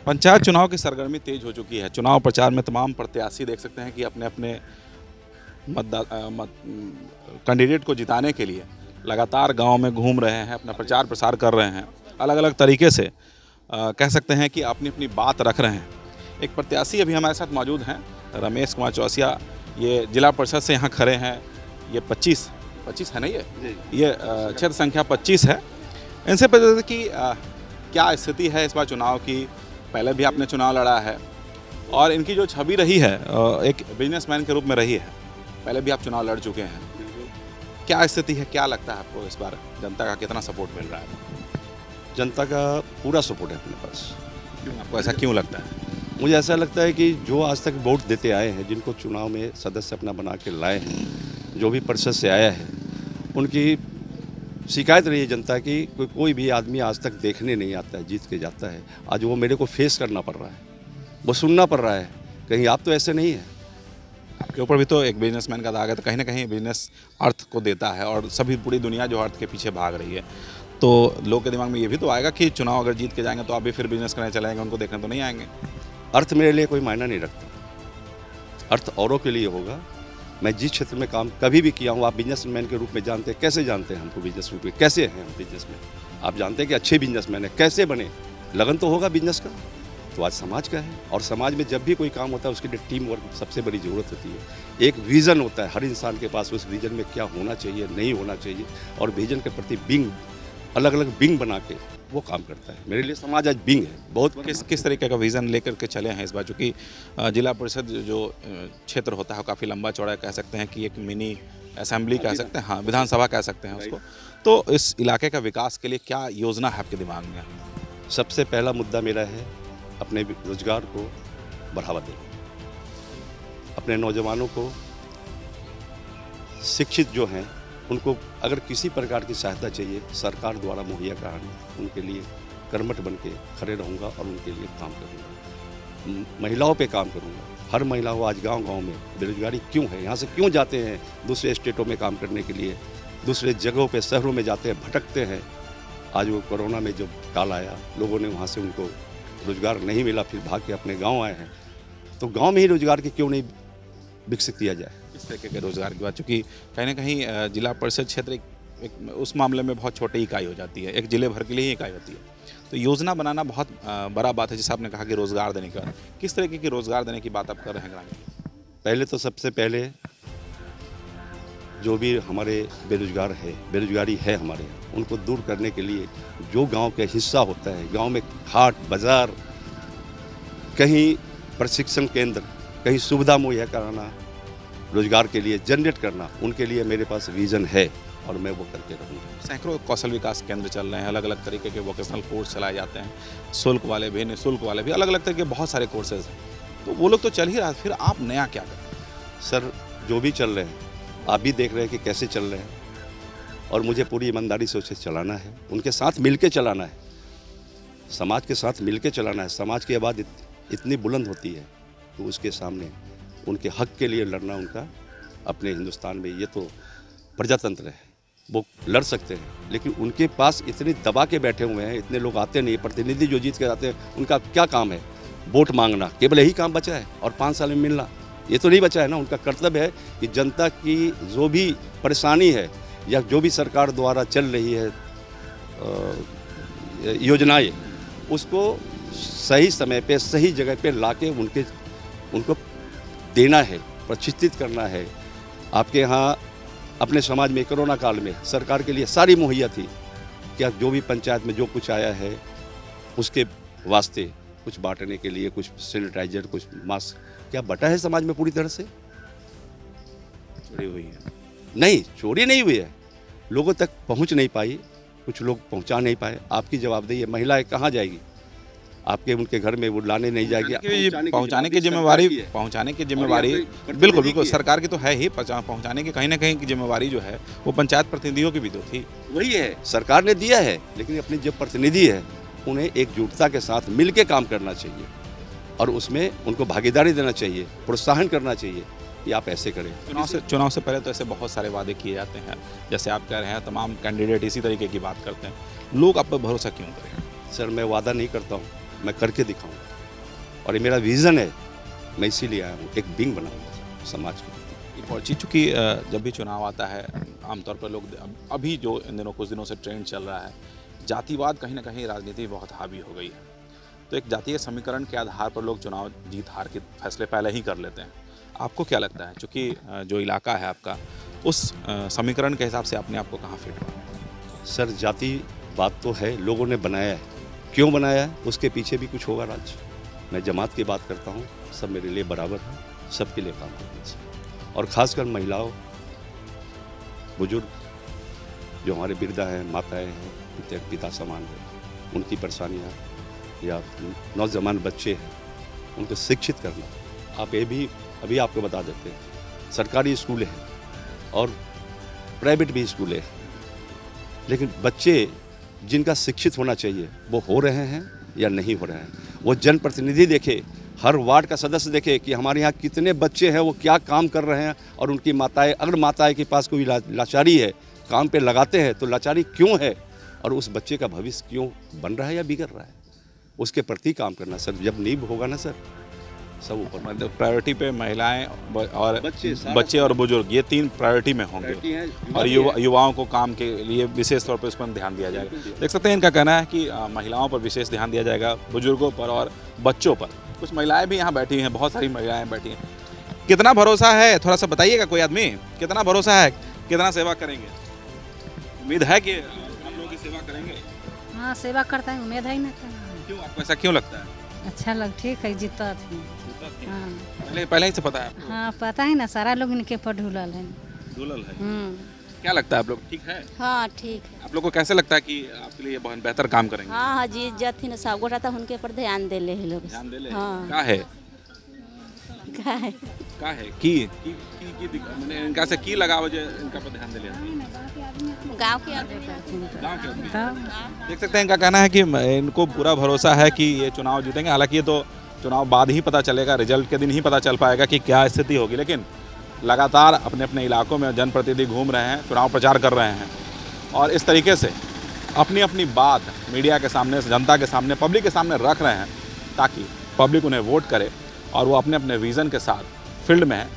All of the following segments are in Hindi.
पंचायत चुनाव की सरगर्मी तेज हो चुकी है। चुनाव प्रचार में तमाम प्रत्याशी देख सकते हैं कि अपने अपने कैंडिडेट को जिताने के लिए लगातार गांव में घूम रहे हैं, अपना प्रचार प्रसार कर रहे हैं, अलग अलग तरीके से कह सकते हैं कि अपनी अपनी बात रख रहे हैं। एक प्रत्याशी अभी हमारे साथ मौजूद हैं, रमेश कुमार चौरसिया। ये जिला परिषद से यहाँ खड़े हैं। ये 25 है ना, ये क्षेत्र संख्या 25 है। इनसे पता कि क्या स्थिति है इस बार चुनाव की। पहले भी आपने चुनाव लड़ा है और इनकी जो छवि रही है एक बिजनेसमैन के रूप में रही है। पहले भी आप चुनाव लड़ चुके हैं। क्या स्थिति है, क्या लगता है आपको इस बार जनता का कितना सपोर्ट मिल रहा है? जनता का पूरा सपोर्ट है अपने पास। क्यों, आपको ऐसा क्यों लगता है? मुझे ऐसा लगता है कि जो आज तक वोट देते आए हैं, जिनको चुनाव में सदस्य अपना बना के लाए हैं, जो भी परिषद से आया है, उनकी शिकायत रही है जनता की कोई भी आदमी आज तक देखने नहीं आता है, जीत के जाता है। आज वो मेरे को फेस करना पड़ रहा है, वो सुनना पड़ रहा है, कहीं आप तो ऐसे नहीं है। आपके ऊपर भी तो एक बिजनेसमैन का दाग है, तो कहीं ना कहीं बिजनेस अर्थ को देता है और सभी पूरी दुनिया जो अर्थ के पीछे भाग रही है, तो लोग के दिमाग में ये भी तो आएगा कि चुनाव अगर जीत के जाएंगे तो आप भी फिर बिजनेस करने चले जाएंगे, उनको देखने तो नहीं आएंगे। अर्थ मेरे लिए कोई मायना नहीं रखता, अर्थ औरों के लिए होगा। मैं जिस क्षेत्र में काम कभी भी किया हूँ, आप बिजनेसमैन के रूप में जानते हैं, कैसे जानते हैं हमको बिजनेस रूप में, कैसे हैं हम बिजनेस में। आप जानते हैं कि अच्छे बिजनेसमैन है, कैसे बने, लगन तो होगा बिजनेस का। तो आज समाज का है, और समाज में जब भी कोई काम होता है उसके लिए टीम वर्क सबसे बड़ी ज़रूरत होती है। एक विज़न होता है हर इंसान के पास, उस विज़न में क्या होना चाहिए, नहीं होना चाहिए, और विज़न के प्रति बिंग, अलग अलग बिंग बना के वो काम करता है। मेरे लिए समाज आज बिंग है। बहुत किस तरीके का विज़न लेकर के चले हैं इस बार? चूँकि जिला परिषद जो क्षेत्र होता है काफ़ी लंबा चौड़ा, कह सकते हैं कि एक मिनी असेंबली कह सकते हैं, हाँ विधानसभा कह सकते हैं उसको। तो इस इलाके का विकास के लिए क्या योजना है आपके दिमाग में? सबसे पहला मुद्दा मेरा है अपने रोजगार को बढ़ावा देना, अपने नौजवानों को, शिक्षित जो हैं उनको अगर किसी प्रकार की सहायता चाहिए सरकार द्वारा मुहैया करानी, उनके लिए कर्मठ बन के खड़े रहूँगा और उनके लिए काम करूँगा। महिलाओं पे काम करूँगा। हर महिला को आज गांव-गांव में बेरोजगारी क्यों है, यहाँ से क्यों जाते हैं दूसरे स्टेटों में काम करने के लिए, दूसरे जगहों पे शहरों में जाते हैं, भटकते हैं। आज वो कोरोना में जब काल आया, लोगों ने वहाँ से उनको रोजगार नहीं मिला, फिर भाग के अपने गाँव आए हैं। तो गाँव में ही रोजगार की क्यों नहीं विकसित किया जाए? इस तरीके के रोजगार की बात, चूँकि कहीं ना कहीं जिला परिषद क्षेत्र एक उस मामले में बहुत छोटी इकाई हो जाती है, एक जिले भर के लिए ही इकाई होती है। तो योजना बनाना बहुत बड़ा बात है। जैसे आपने कहा कि रोजगार देने का, किस तरीके की रोजगार देने की बात आप कर रहे हैं ग्रामीण? पहले तो सबसे पहले जो भी हमारे बेरोजगारी है हमारे यहाँ, उनको दूर करने के लिए जो गांव का हिस्सा होता है, गांव में हाट बाज़ार, कहीं प्रशिक्षण केंद्र, कहीं सुविधा मुहैया कराना, रोजगार के लिए जनरेट करना, उनके लिए मेरे पास विज़न है और मैं वो करके रहूँगा। सैकड़ों कौशल विकास केंद्र चल रहे हैं, अलग अलग तरीके के वोकेशनल कोर्स चलाए जाते हैं, शुल्क वाले भी, निःशुल्क वाले भी, अलग अलग तरह के बहुत सारे कोर्सेज हैं। तो वो लोग तो चल ही रहा है, फिर आप नया क्या करें? सर, जो भी चल रहे हैं आप भी देख रहे हैं कि कैसे चल रहे हैं, और मुझे पूरी ईमानदारी से उसे चलाना है, उनके साथ मिलके चलाना है, समाज के साथ मिलके चलाना है। समाज की आवाज़ इतनी बुलंद होती है तो उसके सामने उनके हक के लिए लड़ना, उनका अपने हिंदुस्तान में ये तो प्रजातंत्र है, वो लड़ सकते हैं, लेकिन उनके पास इतनी दबा के बैठे हुए हैं, इतने लोग आते नहीं, प्रतिनिधि जो जीत के आते हैं उनका क्या काम है? वोट मांगना, केवल यही काम बचा है, और 5 साल में मिलना, ये तो नहीं बचा है ना। उनका कर्तव्य है कि जनता की जो भी परेशानी है या जो भी सरकार द्वारा चल रही है योजनाएं, उसको सही समय पे सही जगह पे लाके उनको देना है, प्रशिक्षित करना है। आपके यहाँ अपने समाज में कोरोना काल में सरकार के लिए सारी मुहैया थी, क्या जो भी पंचायत में जो कुछ आया है उसके वास्ते कुछ बांटने के लिए, कुछ सैनिटाइजर, कुछ मास्क, क्या बटा है समाज में पूरी तरह से? चोरी हुई है? नहीं, चोरी नहीं हुई है, लोगों तक पहुंच नहीं पाई, कुछ लोग पहुंचा नहीं पाए। आपकी जवाबदेही है, महिलाएं कहाँ जाएगी? आपके उनके घर में वो लाने नहीं जाएगी। पहुंचाने की जिम्मेवारी बिल्कुल सरकार की तो है ही। पहुंचाने की कहीं ना कहीं की जिम्मेवारी जो है वो पंचायत प्रतिनिधियों की भी तो थी। वही है, सरकार ने दिया है, लेकिन अपने जो प्रतिनिधि है उन्हें एकजुटता के साथ मिलके काम करना चाहिए, और उसमें उनको भागीदारी देना चाहिए, प्रोत्साहन करना चाहिए कि आप ऐसे करें। चुनाव से पहले तो ऐसे बहुत सारे वादे किए जाते हैं, जैसे आप कह रहे हैं तमाम कैंडिडेट इसी तरीके की बात करते हैं, लोग आप पर भरोसा क्यों करें? सर, मैं वादा नहीं करता हूँ, मैं करके दिखाऊंगा। और ये मेरा विज़न है, मैं इसीलिए आया हूँ, एक विंग बनाऊंगा समाज के प्रति। एक और चीज़, चूँकि जब भी चुनाव आता है आमतौर पर लोग अभी जो इन दिनों कुछ दिनों से ट्रेंड चल रहा है, जातिवाद कहीं ना कहीं राजनीति में बहुत हावी हो गई है। तो एक जातीय समीकरण के आधार पर लोग चुनाव जीत हार के फैसले पहले ही कर लेते हैं। आपको क्या लगता है, चूँकि जो इलाका है आपका, उस समीकरण के हिसाब से अपने आप को कहाँ फिट हुआ? सर, जाति बात तो है, लोगों ने बनाया है, क्यों बनाया है उसके पीछे भी कुछ होगा राज। मैं जमात की बात करता हूँ, सब मेरे लिए बराबर है, सबके लिए काम करना चाहिए। और ख़ासकर महिलाओं, बुजुर्ग जो हमारे वृद्धा हैं, माताएं हैं, पिता समान हैं, उनकी परेशानियाँ, या नौजवान बच्चे हैं, उनको शिक्षित करना। आप ये भी अभी आपको बता देते हैं, सरकारी स्कूल हैं और प्राइवेट भी स्कूल हैं, लेकिन बच्चे जिनका शिक्षित होना चाहिए वो हो रहे हैं या नहीं हो रहे हैं। वो जनप्रतिनिधि देखे, हर वार्ड का सदस्य देखे कि हमारे यहाँ कितने बच्चे हैं, वो क्या काम कर रहे हैं, और उनकी माताएं, अगर माताएं के पास कोई लाचारी है, काम पे लगाते हैं तो लाचारी क्यों है, और उस बच्चे का भविष्य क्यों बन रहा है या बिगड़ रहा है, उसके प्रति काम करना। सर, जब नींव होगा ना सर, सब ऊपर। मतलब प्रायोरिटी पे महिलाएं और बच्चे और बुजुर्ग, ये 3 प्रायोरिटी में होंगे, और युवाओं को काम के लिए विशेष तौर पर उस पर ध्यान दिया जाएगा। देख सकते हैं, इनका कहना है कि महिलाओं पर विशेष ध्यान दिया जाएगा, बुजुर्गों पर और बच्चों पर। कुछ महिलाएं भी यहाँ बैठी हैं, बहुत सारी महिलाएं बैठी हैं। कितना भरोसा है, थोड़ा सा बताइएगा, कोई आदमी कितना भरोसा है, कितना सेवा करेंगे? उम्मीद है कि आप लोगों की सेवा करेंगे? हाँ, सेवा करता है, उम्मीद है ही नहीं। क्यों, आपको ऐसा क्यों लगता है? अच्छा लग, ठीक है, जीता थी। हाँ, पहले ही से पता है आपको? हाँ, पता है ना, सारा लोग इनके पर ढुलल है। दुलल है। क्या लगता है आप लोग, ठीक है? हाँ, ठीक है। आप लोग को कैसे लगता है कि आपके लिए बहुत बेहतर काम करेंगे? हाँ हाँ, जी जथिन सब गोटा था, उनके पर ध्यान दे ले लोग। ध्यान दे ले। हाँ। का है का है की मैंने इनका से की लगाव जे इनका पर ध्यान दे ले। गांव के आदमी। गांव के आदमी। तब देख सकते हैं, इनका कहना है कि इनको पूरा भरोसा है कि ये चुनाव जीतेंगे। हालांकि ये तो चुनाव बाद ही पता चलेगा, रिजल्ट के दिन ही पता चल पाएगा कि क्या स्थिति होगी, लेकिन लगातार अपने अपने इलाकों में जनप्रतिनिधि घूम रहे हैं, चुनाव प्रचार कर रहे हैं, और इस तरीके से अपनी अपनी बात मीडिया के सामने, जनता के सामने, पब्लिक के सामने रख रहे हैं, ताकि पब्लिक उन्हें वोट करे और वो अपने अपने विज़न के साथ फील्ड में है।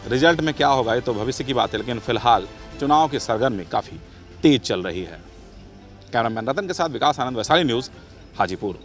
रिजल्ट में क्या होगा ये तो भविष्य की बात है, लेकिन फिलहाल चुनाव की सरगर्मी काफ़ी तेज चल रही है। कैमरामैन रतन के साथ विकास आनंद, वैशाली न्यूज़, हाजीपुर।